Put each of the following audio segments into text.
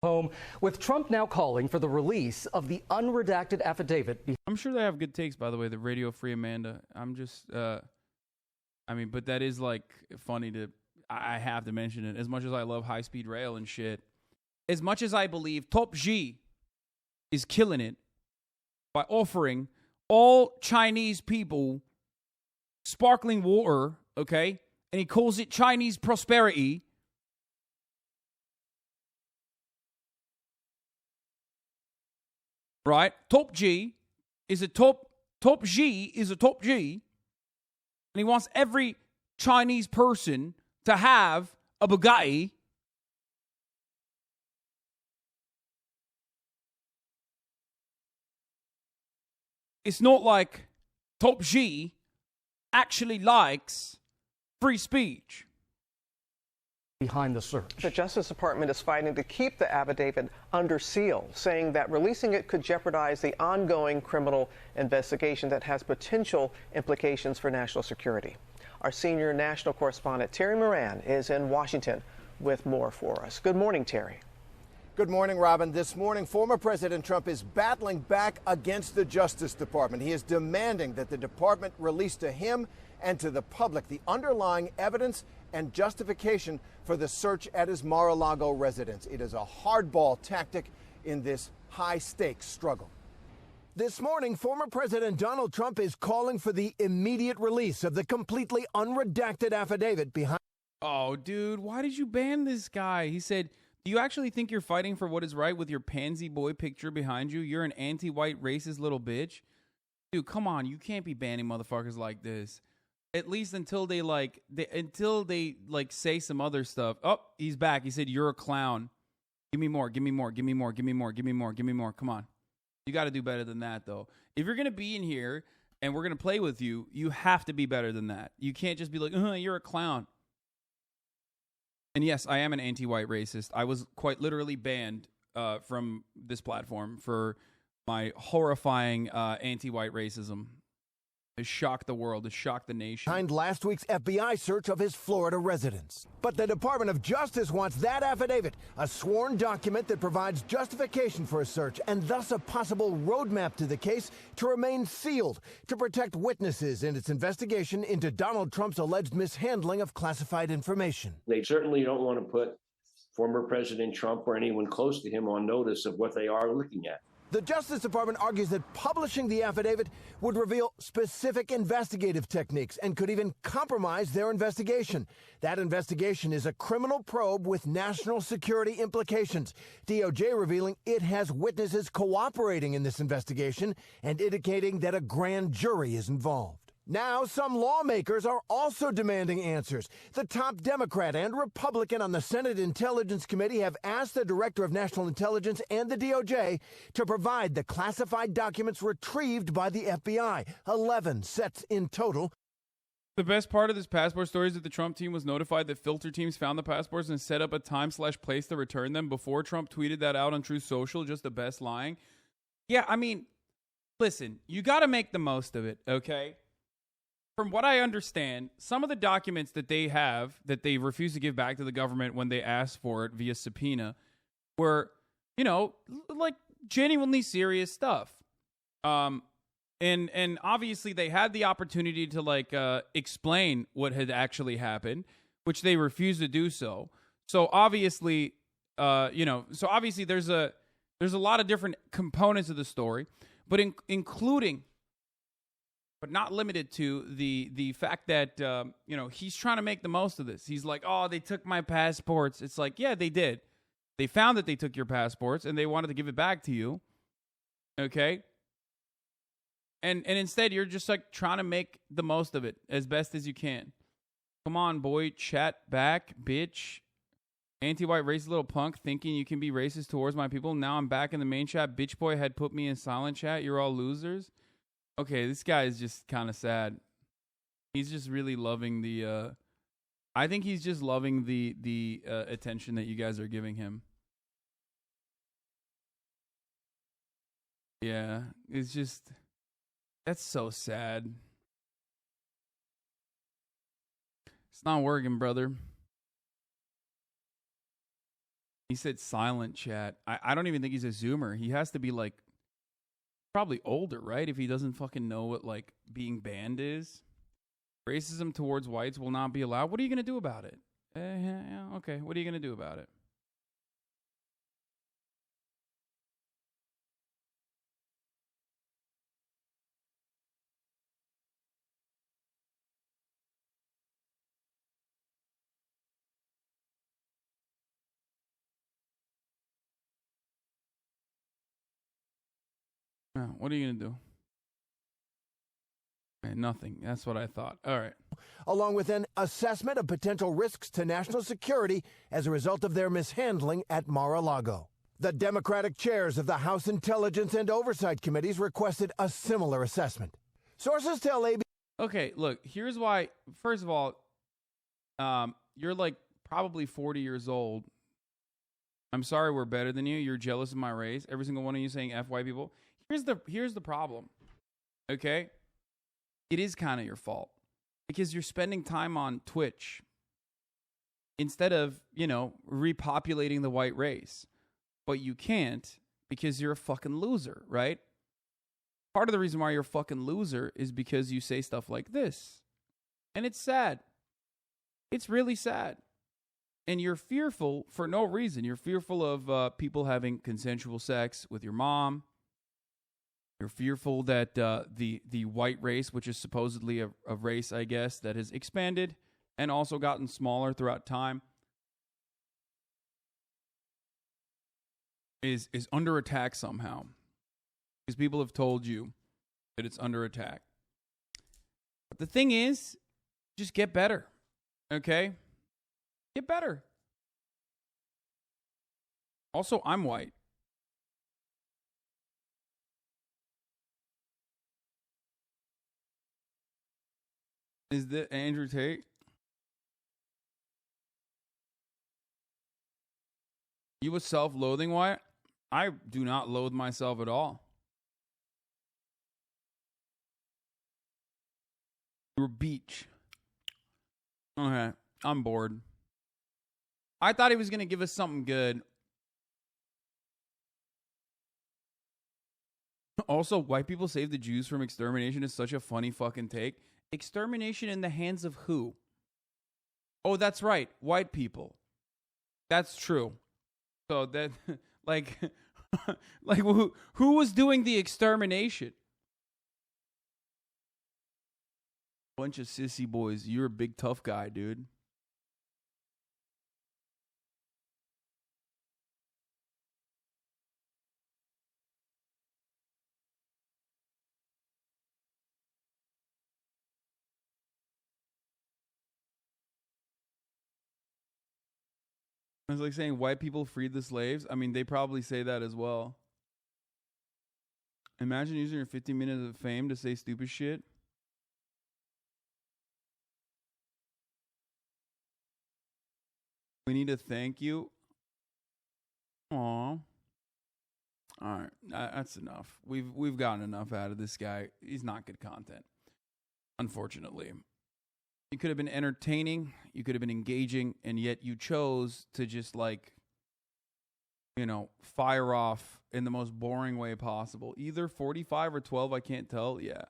Home, with Trump now calling for the release of the unredacted affidavit. I'm sure they have good takes, by the way, the Radio Free Amanda. I'm just, but that is like funny to, I have to mention it. As much as I love high-speed rail and shit, as much as I believe Top G is killing it by offering all Chinese people sparkling water, okay? And he calls it Chinese prosperity. Right? Top G is a top G, and he wants every Chinese person to have a Bugatti. It's not like Top G actually likes free speech. Behind the search. The Justice Department is fighting to keep the affidavit under seal, saying that releasing it could jeopardize the ongoing criminal investigation that has potential implications for national security. Our senior national correspondent, Terry Moran, is in Washington with more for us. Good morning, Terry. Good morning, Robin. This morning, former President Trump is battling back against the Justice Department. He is demanding that the department release to him and to the public the underlying evidence and justification for the search at his Mar-a-Lago residence. It is a hardball tactic in this high-stakes struggle. This morning, former President Donald Trump is calling for the immediate release of the completely unredacted affidavit behind. Oh, dude, why did you ban this guy? He said, do you actually think you're fighting for what is right with your pansy boy picture behind you? You're an anti-white racist little bitch. Dude, come on. You can't be banning motherfuckers like this. At least until they say some other stuff. Oh, he's back. He said, you're a clown. Give me more, give me more, give me more, give me more, give me more, give me more. Come on. You got to do better than that, though. If you're going to be in here and we're going to play with you, you have to be better than that. You can't just be like, you're a clown. And yes, I am an anti-white racist. I was quite literally banned from this platform for my horrifying anti-white racism. It shocked the world. It shocked the nation. Behind last week's FBI search of his Florida residence. But the Department of Justice wants that affidavit, a sworn document that provides justification for a search and thus a possible roadmap to the case, to remain sealed to protect witnesses in its investigation into Donald Trump's alleged mishandling of classified information. They certainly don't want to put former President Trump or anyone close to him on notice of what they are looking at. The Justice Department argues that publishing the affidavit would reveal specific investigative techniques and could even compromise their investigation. That investigation is a criminal probe with national security implications. DOJ revealing it has witnesses cooperating in this investigation and indicating that a grand jury is involved. Now, some lawmakers are also demanding answers. The top Democrat and Republican on the Senate Intelligence Committee have asked the Director of National Intelligence and the DOJ to provide the classified documents retrieved by the FBI, 11 sets in total. The best part of this passport story is that the Trump team was notified that filter teams found the passports and set up a time/place to return them before Trump tweeted that out on Truth Social. Just the best lying. Yeah, I mean, listen, you got to make the most of it, okay? From what I understand, some of the documents that they have that they refuse to give back to the government when they asked for it via subpoena were, like genuinely serious stuff. And obviously they had the opportunity to explain what had actually happened, which they refused to do so. So obviously, there's a lot of different components of the story, but including, but not limited to the fact that, he's trying to make the most of this. He's like, oh, they took my passports. It's like, yeah, they did. They found that they took your passports and they wanted to give it back to you. Okay? And instead, you're just trying to make the most of it as best as you can. Come on, boy. Chat back, bitch. Anti-white racist little punk thinking you can be racist towards my people. Now I'm back in the main chat. Bitch boy had put me in silent chat. You're all losers. Okay, this guy is just kind of sad. He's just really loving the I think he's just loving the attention that you guys are giving him. Yeah, it's just, that's so sad. It's not working, brother. He said silent chat. I don't even think he's a Zoomer. He has to be like probably older, right? If he doesn't fucking know what like being banned is. Racism towards whites will not be allowed. What are you going to do about it? Yeah, okay. What are you going to do about it? No, what are you going to do? Okay, nothing. That's what I thought. All right. Along with an assessment of potential risks to national security as a result of their mishandling at Mar-a-Lago. The Democratic chairs of the House Intelligence and Oversight Committees requested a similar assessment. Sources tell ABC. Okay, look, here's why. First of all, you're like probably 40 years old. I'm sorry we're better than you. You're jealous of my race. Every single one of you saying F white people. Here's the problem. Okay? It is kind of your fault. Because you're spending time on Twitch instead of, repopulating the white race. But you can't because you're a fucking loser, right? Part of the reason why you're a fucking loser is because you say stuff like this. And it's sad. It's really sad. And you're fearful for no reason. You're fearful of people having consensual sex with your mom. You're fearful that the white race, which is supposedly a race, I guess, that has expanded and also gotten smaller throughout time, is under attack somehow. Because people have told you that it's under attack. But the thing is, just get better. Okay? Get better. Also, I'm white. Is that Andrew Tate? You a self-loathing white? I do not loathe myself at all. You're beach. Okay, I'm bored. I thought he was going to give us something good. Also, white people save the Jews from extermination is such a funny fucking take. Extermination in the hands of who? Oh, that's right. White people. That's true. So that, like who was doing the extermination? Bunch of sissy boys. You're a big tough guy, dude. It's like saying white people freed the slaves. I mean, they probably say that as well. Imagine using your 15 minutes of fame to say stupid shit. We need to thank you. Aw. All right, that's enough. We've gotten enough out of this guy. He's not good content, unfortunately. You could have been entertaining, you could have been engaging, and yet you chose to just fire off in the most boring way possible. Either 45 or 12, I can't tell. Yeah.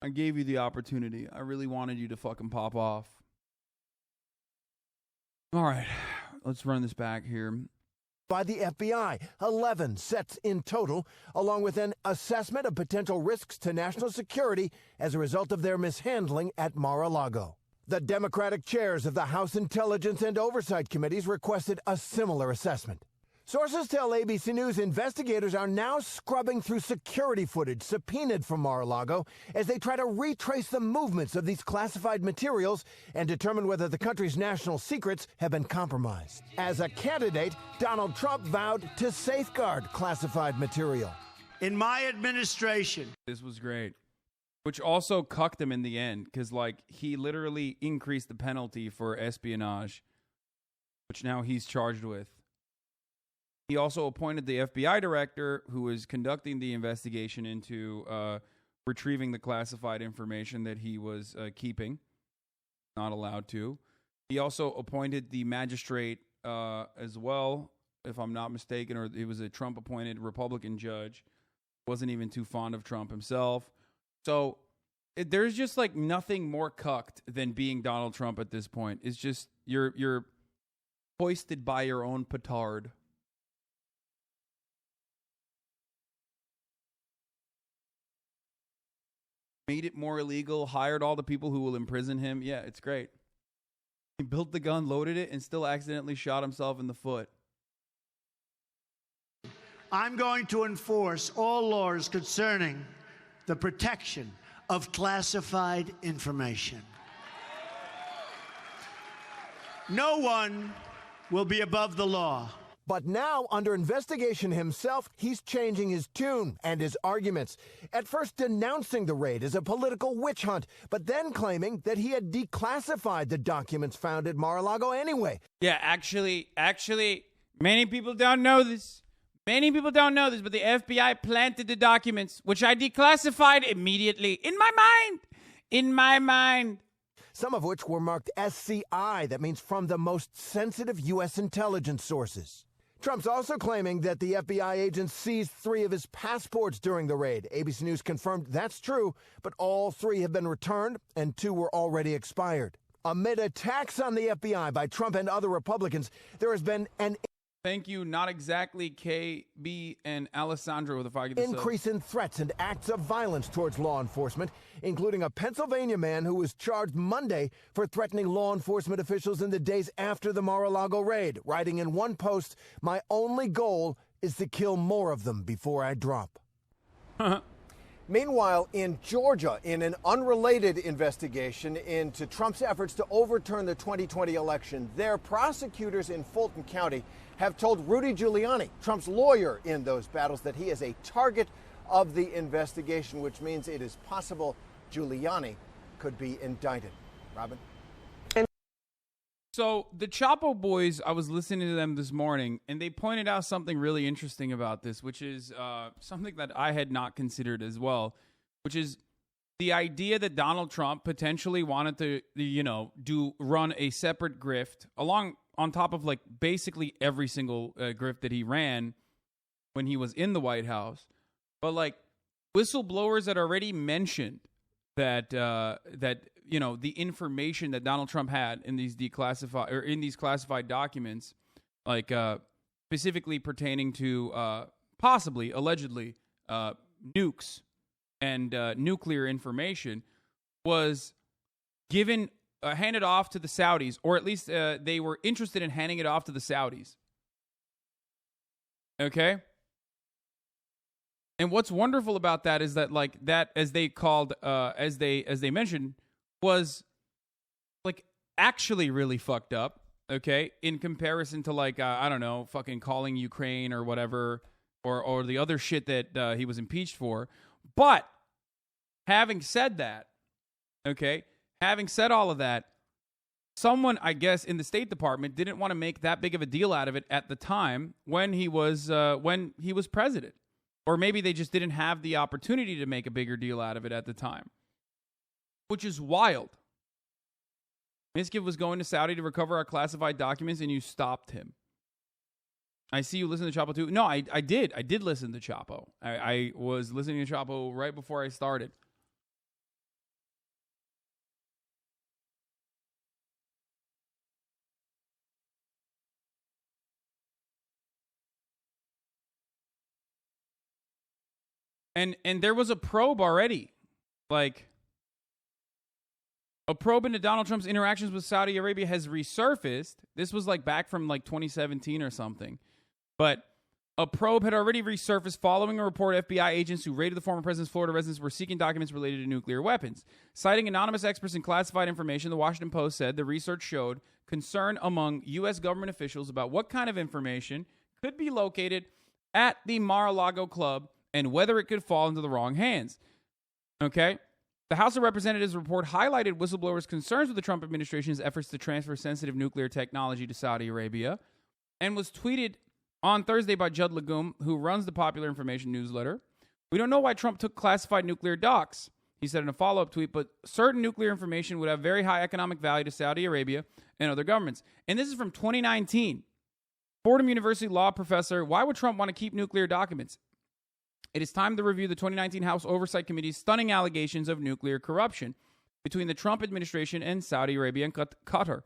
I gave you the opportunity. I really wanted you to fucking pop off. All right, let's run this back here. By the FBI, 11 sets in total, along with an assessment of potential risks to national security as a result of their mishandling at Mar-a-Lago. The Democratic chairs of the House Intelligence and Oversight Committees requested a similar assessment. Sources tell ABC News investigators are now scrubbing through security footage subpoenaed from Mar-a-Lago as they try to retrace the movements of these classified materials and determine whether the country's national secrets have been compromised. As a candidate, Donald Trump vowed to safeguard classified material. In my administration. This was great. Which also cucked him in the end because, he literally increased the penalty for espionage, which now he's charged with. He also appointed the FBI director who was conducting the investigation into retrieving the classified information that he was keeping, not allowed to. He also appointed the magistrate as well, if I'm not mistaken, or it was a Trump-appointed Republican judge. Wasn't even too fond of Trump himself. So there's just like nothing more cucked than being Donald Trump at this point. It's just you're hoisted by your own petard. Made it more illegal, hired all the people who will imprison him. Yeah, it's great. He built the gun, loaded it, and still accidentally shot himself in the foot. I'm going to enforce all laws concerning the protection of classified information. No one will be above the law. But now, under investigation himself, he's changing his tune and his arguments. At first denouncing the raid as a political witch hunt, but then claiming that he had declassified the documents found at Mar-a-Lago anyway. Yeah, actually, many people don't know this. But the FBI planted the documents, which I declassified immediately. In my mind. Some of which were marked SCI, that means from the most sensitive U.S. intelligence sources. Trump's also claiming that the FBI agents seized 3 of his passports during the raid. ABC News confirmed that's true, but all 3 have been returned and 2 were already expired. Amid attacks on the FBI by Trump and other Republicans, there has been an Thank you. Not exactly KB and Alessandro, if I could increase in threats and acts of violence towards law enforcement, including a Pennsylvania man who was charged Monday for threatening law enforcement officials in the days after the Mar-a-Lago raid, writing in one post, "My only goal is to kill more of them before I drop." Meanwhile, in Georgia, in an unrelated investigation into Trump's efforts to overturn the 2020 election, their prosecutors in Fulton County have told Rudy Giuliani, Trump's lawyer in those battles, that he is a target of the investigation, which means it is possible Giuliani could be indicted. Robin? So the Chapo boys, I was listening to them this morning, and they pointed out something really interesting about this, which is something that I had not considered as well, which is the idea that Donald Trump potentially wanted to, run a separate grift on top of like basically every single grift that he ran when he was in the White House. But like whistleblowers had already mentioned that the information that Donald Trump had in these classified documents, like specifically pertaining to allegedly nukes and nuclear information, was handed off to the Saudis, or at least they were interested in handing it off to the Saudis. Okay. And what's wonderful about that is that, like, that, as they mentioned, was like actually really fucked up. Okay, in comparison to like I don't know, fucking calling Ukraine or whatever, or the other shit that he was impeached for. But having said that, having said all of that, someone, I guess, in the State Department didn't want to make that big of a deal out of it at the time when he was president. Or maybe they just didn't have the opportunity to make a bigger deal out of it at the time. Which is wild. Miskiv was going to Saudi to recover our classified documents, and you stopped him. I see you listen to Chapo too. No, I did. I did listen to Chapo. I was listening to Chapo right before I started. And there was a probe already. Like, a probe into Donald Trump's interactions with Saudi Arabia has resurfaced. This was like back from like 2017 or something. But a probe had already resurfaced following a report FBI agents who raided the former president's Florida residence were seeking documents related to nuclear weapons. Citing anonymous experts in classified information, the Washington Post said the research showed concern among U.S. government officials about what kind of information could be located at the Mar-a-Lago club and whether it could fall into the wrong hands. Okay? The House of Representatives report highlighted whistleblowers' concerns with the Trump administration's efforts to transfer sensitive nuclear technology to Saudi Arabia and was tweeted on Thursday by Judd Legum, who runs the Popular Information newsletter. We don't know why Trump took classified nuclear docs, he said in a follow-up tweet, but certain nuclear information would have very high economic value to Saudi Arabia and other governments. And this is from 2019. Fordham University law professor, why would Trump want to keep nuclear documents? It is time to review the 2019 House Oversight Committee's stunning allegations of nuclear corruption between the Trump administration and Saudi Arabia and Qatar.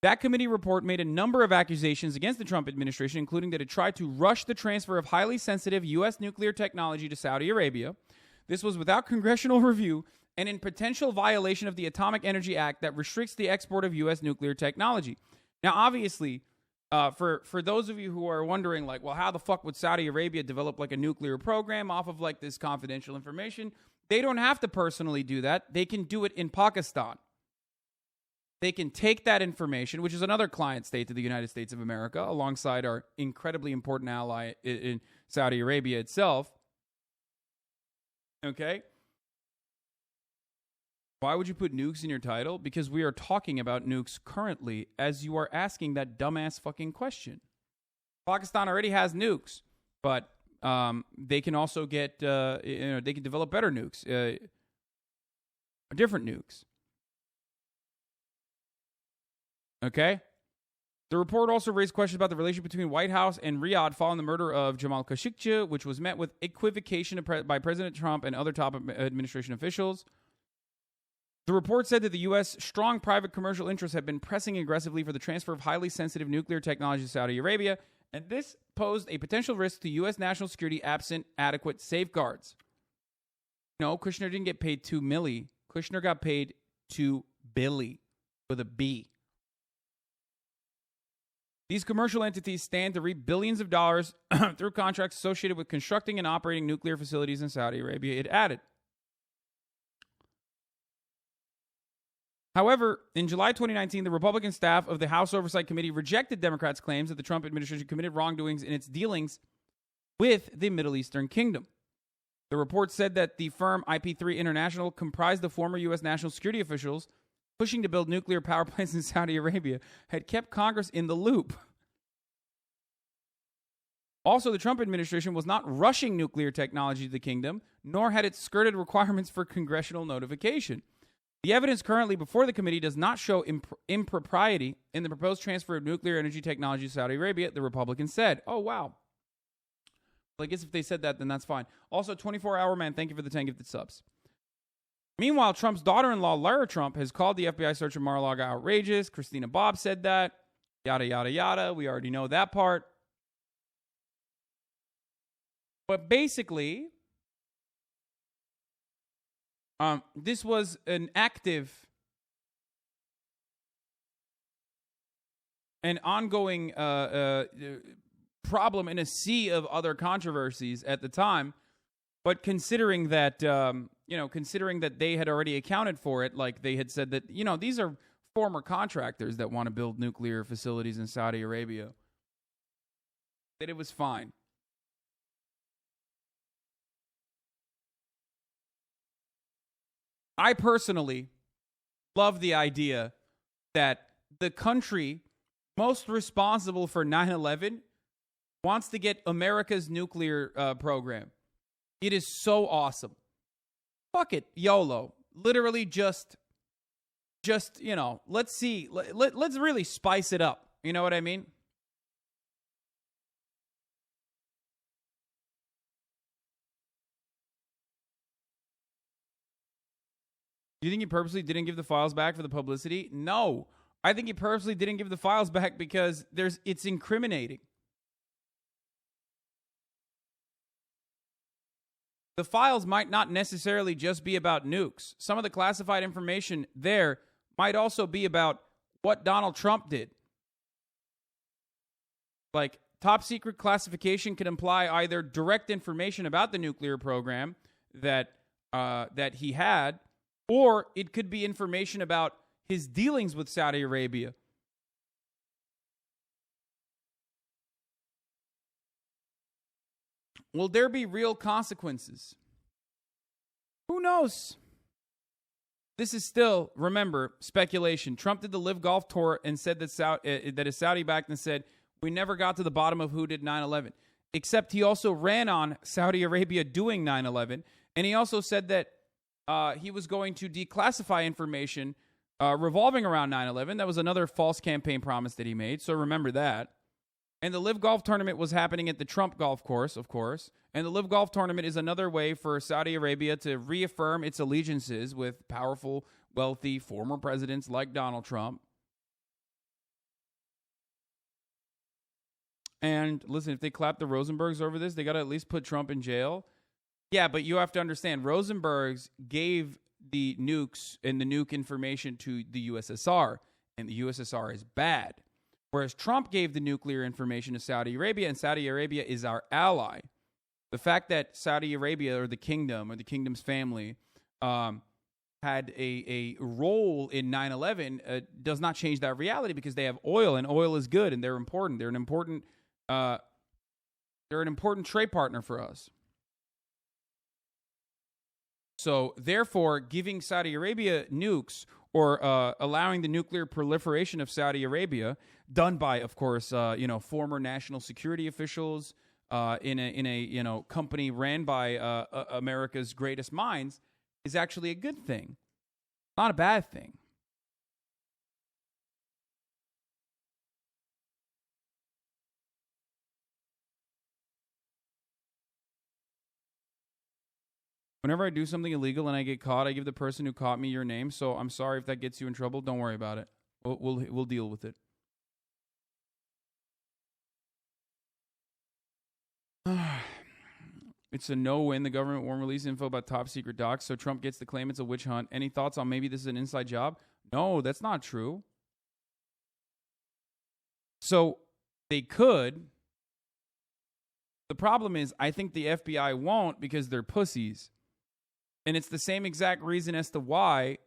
That committee report made a number of accusations against the Trump administration, including that it tried to rush the transfer of highly sensitive U.S. nuclear technology to Saudi Arabia. This was without congressional review and in potential violation of the Atomic Energy Act that restricts the export of U.S. nuclear technology. Now, obviously, for those of you who are wondering, like, well, how the fuck would Saudi Arabia develop like a nuclear program off of like this confidential information? They don't have to personally do that. They can do it in Pakistan. They can take that information, which is another client state to the United States of America, alongside our incredibly important ally in Saudi Arabia itself. Okay? Why would you put nukes in your title? Because we are talking about nukes currently as you are asking that dumbass fucking question. Pakistan already has nukes, but they can also get, they can develop better nukes, different nukes. Okay? The report also raised questions about the relationship between White House and Riyadh following the murder of Jamal Khashoggi, which was met with equivocation by President Trump and other top administration officials. The report said that the U.S. strong private commercial interests have been pressing aggressively for the transfer of highly sensitive nuclear technology to Saudi Arabia, and this posed a potential risk to U.S. national security absent adequate safeguards. No, Kushner didn't get paid $2 million. Kushner got paid $2 billion with a B. These commercial entities stand to reap billions of dollars through contracts associated with constructing and operating nuclear facilities in Saudi Arabia, it added. However, in July 2019, the Republican staff of the House Oversight Committee rejected Democrats' claims that the Trump administration committed wrongdoings in its dealings with the Middle Eastern kingdom. The report said that the firm IP3 International, comprised of former U.S. national security officials pushing to build nuclear power plants in Saudi Arabia, had kept Congress in the loop. Also, the Trump administration was not rushing nuclear technology to the kingdom, nor had it skirted requirements for congressional notification. The evidence currently before the committee does not show impropriety in the proposed transfer of nuclear energy technology to Saudi Arabia, the Republicans said. Oh, wow. Well, I guess if they said that, then that's fine. Also, 24-hour man, thank you for the 10 gifted subs. Meanwhile, Trump's daughter-in-law, Lara Trump, has called the FBI search of Mar-a-Lago outrageous. Christina Bobb said that. Yada, yada, yada. We already know that part. But basically, this was an active and ongoing problem in a sea of other controversies at the time. But considering that, considering that they had already accounted for it, like they had said that, these are former contractors that want to build nuclear facilities in Saudi Arabia, that it was fine. I personally love the idea that the country most responsible for 9/11 wants to get America's nuclear program. It is so awesome. Fuck it, YOLO. Literally just let's see. Let's really spice it up. You know what I mean? Do you think he purposely didn't give the files back for the publicity? No. I think he purposely didn't give the files back because it's incriminating. The files might not necessarily just be about nukes. Some of the classified information there might also be about what Donald Trump did. Like, top secret classification can imply either direct information about the nuclear program that he had, or it could be information about his dealings with Saudi Arabia. Will there be real consequences? Who knows? This is still, remember, speculation. Trump did the Live Golf Tour and said that is Saudi-backed and said, We never got to the bottom of who did 9/11. Except he also ran on Saudi Arabia doing 9/11, and he also said that he was going to declassify information revolving around 9/11. That was another false campaign promise that he made, so remember that. And the Live Golf Tournament was happening at the Trump Golf Course, of course. And the Live Golf Tournament is another way for Saudi Arabia to reaffirm its allegiances with powerful, wealthy former presidents like Donald Trump. And listen, if they clap the Rosenbergs over this, they got to at least put Trump in jail. Yeah, but you have to understand, Rosenbergs gave the nukes and the nuke information to the USSR, and the USSR is bad. Whereas Trump gave the nuclear information to Saudi Arabia, and Saudi Arabia is our ally. The fact that Saudi Arabia or the kingdom or the kingdom's family had a role in 9/11 does not change that reality, because they have oil, and oil is good, and they're important. They're an important trade partner for us. So, therefore, giving Saudi Arabia nukes or allowing the nuclear proliferation of Saudi Arabia, done by, of course, former national security officials in a company ran by America's greatest minds, is actually a good thing, not a bad thing. Whenever I do something illegal and I get caught, I give the person who caught me your name. So I'm sorry if that gets you in trouble. Don't worry about it. We'll deal with it. It's a no-win. The government won't release info about top-secret docs, so Trump gets to claim it's a witch hunt. Any thoughts on maybe this is an inside job? No, that's not true. So they could. The problem is, I think the FBI won't, because they're pussies. And it's the same exact reason as to why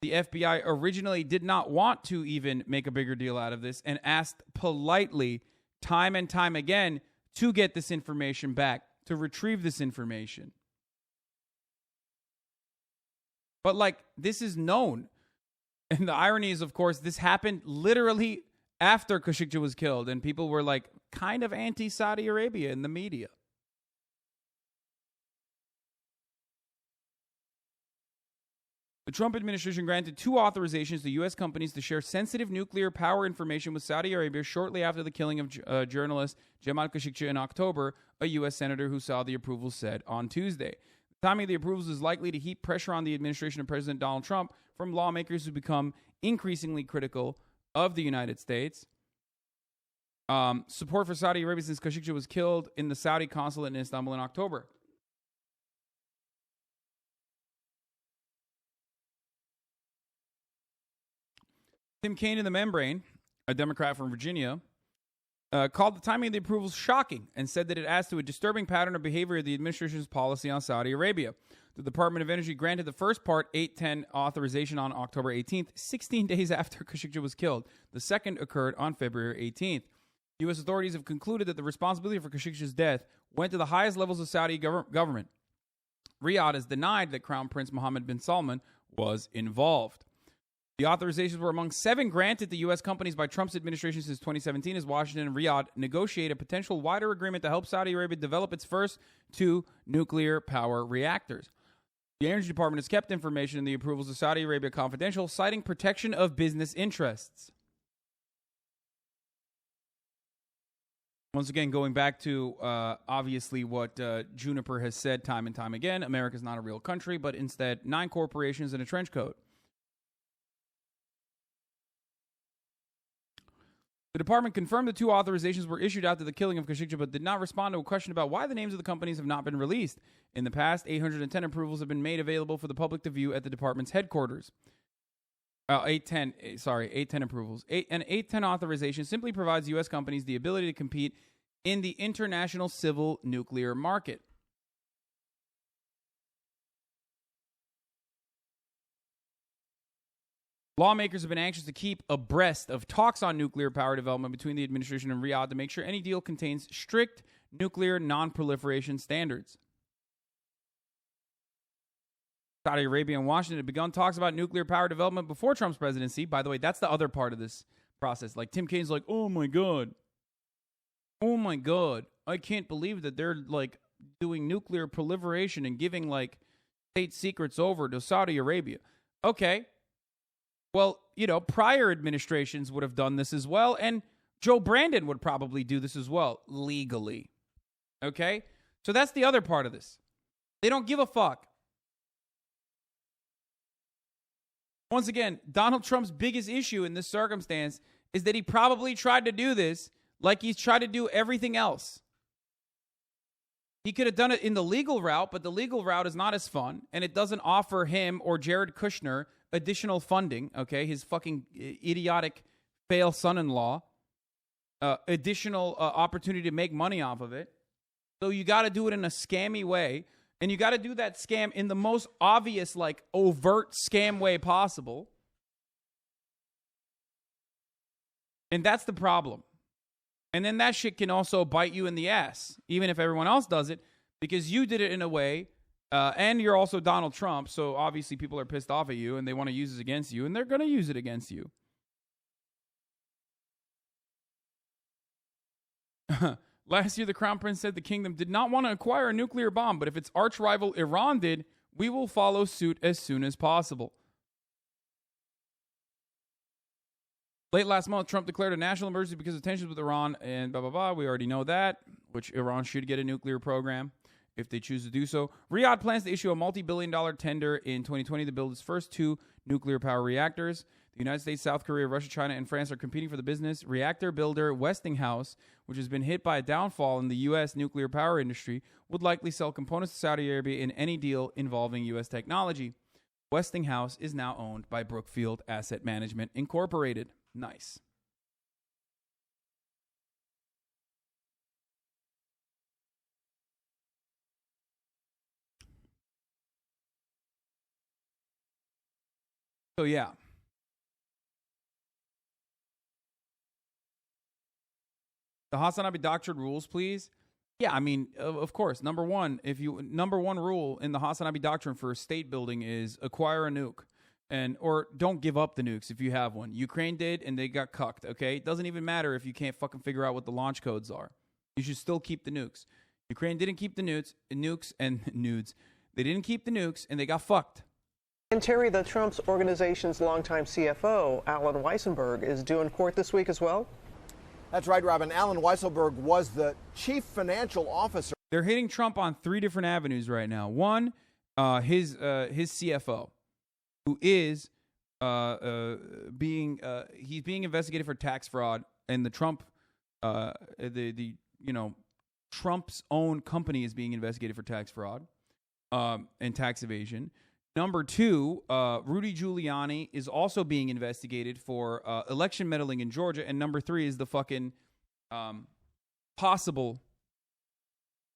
the FBI originally did not want to even make a bigger deal out of this and asked politely, time and time again, to get this information back, to retrieve this information. But, this is known. And the irony is, of course, this happened literally after Khashoggi was killed, and people were, kind of anti-Saudi Arabia in the media. The Trump administration granted 2 authorizations to U.S. companies to share sensitive nuclear power information with Saudi Arabia shortly after the killing of journalist Jamal Khashoggi in October, a U.S. senator who saw the approval said on Tuesday. The timing of the approvals is likely to heap pressure on the administration of President Donald Trump from lawmakers who become increasingly critical of the United States. Support for Saudi Arabia since Khashoggi was killed in the Saudi consulate in Istanbul in October. Tim Kaine in the Membrane, a Democrat from Virginia, called the timing of the approvals shocking and said that it adds to a disturbing pattern of behavior of the administration's policy on Saudi Arabia. The Department of Energy granted the first Part 810 authorization on October 18th, 16 days after Khashoggi was killed. The second occurred on February 18th. U.S. authorities have concluded that the responsibility for Khashoggi's death went to the highest levels of Saudi government. Riyadh has denied that Crown Prince Mohammed bin Salman was involved. The authorizations were among 7 granted to U.S. companies by Trump's administration since 2017 as Washington and Riyadh negotiate a potential wider agreement to help Saudi Arabia develop its first 2 nuclear power reactors. The Energy Department has kept information in the approvals of Saudi Arabia confidential, citing protection of business interests. Once again, going back to obviously what Juniper has said time and time again, America's not a real country, but instead 9 corporations and a trench coat. The department confirmed the 2 authorizations were issued after the killing of Khashoggi, but did not respond to a question about why the names of the companies have not been released. In the past, 810 approvals have been made available for the public to view at the department's headquarters. 810 approvals. An 810 authorization simply provides U.S. companies the ability to compete in the international civil nuclear market. Lawmakers have been anxious to keep abreast of talks on nuclear power development between the administration and Riyadh to make sure any deal contains strict nuclear non-proliferation standards. Saudi Arabia and Washington had begun talks about nuclear power development before Trump's presidency. By the way, that's the other part of this process. Tim Kaine's like, oh my God. oh my God, I can't believe that they're like doing nuclear proliferation and giving like state secrets over to Saudi Arabia. Okay. Well, you know, prior administrations would have done this as well, and Joe Brandon would probably do this as well, legally. Okay? So that's the other part of this. They don't give a fuck. Once again, Donald Trump's biggest issue in this circumstance is that he probably tried to do this like he's tried to do everything else. He could have done it in the legal route, but the legal route is not as fun, and it doesn't offer him or Jared Kushner additional funding, okay, his fucking idiotic fail son-in-law, additional opportunity to make money off of it. So you got to do it in a scammy way, and you got to do that scam in the most obvious, like, overt scam way possible. And that's the problem. And then that shit can also bite you in the ass, even if everyone else does it, because you did it in a way, and you're also Donald Trump, so obviously people are pissed off at you, and they want to use it against you, and they're going to use it against you. Last year, the Crown Prince said the kingdom did not want to acquire a nuclear bomb, but if its arch rival Iran did, we will follow suit as soon as possible. Late last month, Trump declared a national emergency because of tensions with Iran and blah, blah, blah. We already know that, which Iran should get a nuclear program if they choose to do so. Riyadh plans to issue a multi-billion-dollar tender in 2020 to build its first 2 nuclear power reactors. The United States, South Korea, Russia, China, and France are competing for the business. Reactor builder Westinghouse, which has been hit by a downfall in the U.S. nuclear power industry, would likely sell components to Saudi Arabia in any deal involving U.S. technology. Westinghouse is now owned by Brookfield Asset Management Incorporated. Nice. So yeah. The Hasanabi doctrine rules, please. Yeah, I mean, of course. Number one rule in the Hasanabi doctrine for state building is acquire a nuke. Or don't give up the nukes if you have one. Ukraine did, and they got cucked, okay? It doesn't even matter if you can't fucking figure out what the launch codes are. You should still keep the nukes. Ukraine didn't keep the nukes and nudes. They didn't keep the nukes, and they got fucked. And Terry, the Trump's organization's longtime CFO, Alan Weissenberg, is due in court this week as well? That's right, Robin. Alan Weisselberg was the chief financial officer. They're hitting Trump on 3 different avenues right now. One, his CFO. Who is being investigated for tax fraud, and the Trump Trump's own company is being investigated for tax fraud and tax evasion. Number 2, Rudy Giuliani is also being investigated for election meddling in Georgia, and number 3 is the fucking possible.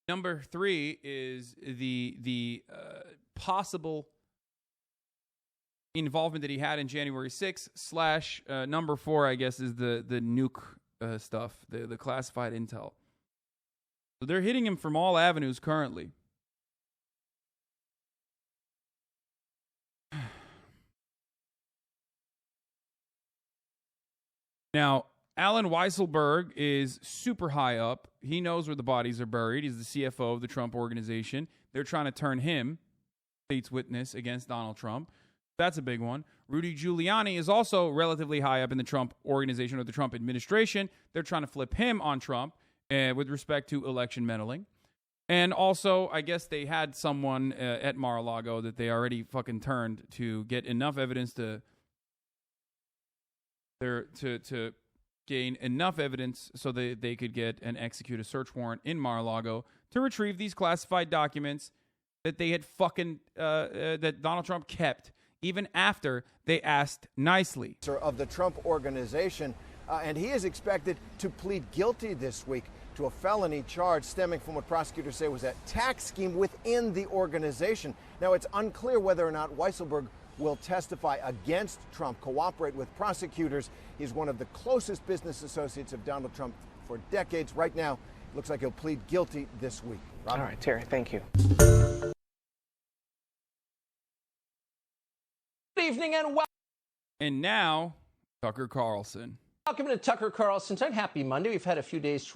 Number 3 is the possible involvement that he had in January 6th / number 4, I guess, is the nuke stuff, the classified intel. So they're hitting him from all avenues currently. Now, Alan Weisselberg is super high up. He knows where the bodies are buried. He's the CFO of the Trump organization. They're trying to turn him state's witness against Donald Trump. That's a big one. Rudy Giuliani is also relatively high up in the Trump organization or the Trump administration. They're trying to flip him on Trump with respect to election meddling. And also, I guess they had someone at Mar-a-Lago that they already fucking turned to get enough evidence to gain enough evidence so that they could get and execute a search warrant in Mar-a-Lago to retrieve these classified documents that they had fucking that Donald Trump kept even after they asked nicely. Of the Trump organization, and he is expected to plead guilty this week to a felony charge stemming from what prosecutors say was a tax scheme within the organization. Now, it's unclear whether or not Weisselberg will testify against Trump, cooperate with prosecutors. He's one of the closest business associates of Donald Trump for decades. Right now, it looks like he'll plead guilty this week. Robin? All right, Terry, thank you. Good evening and welcome. And now, Tucker Carlson. Welcome to Tucker Carlson. Happy Monday. We've had a few days